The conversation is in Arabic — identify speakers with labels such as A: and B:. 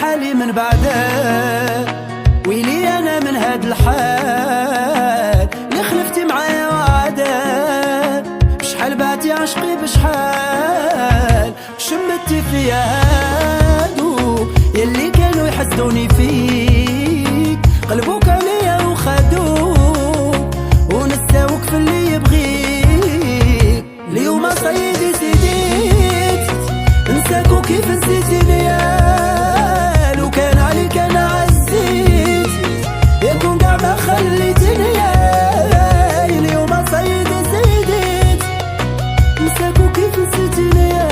A: حالي من بعده، ويلي انا من هاد الحال اللي خلفتي معايا وعده. بشحال بعتي عشقي بشحال شمتي فيا هادو يلي كانوا يحسدوني فيك، قلبوك عليا وخدوك ونساوك في اللي يبغيك. اليوم صيدي سيديت انساك وكيف نسيتيني يا لو كان عليك انا عزيت يكون قاع ما خليتيني يا. اليوم صيدي سيديت انساك وكيف نسيتيني يا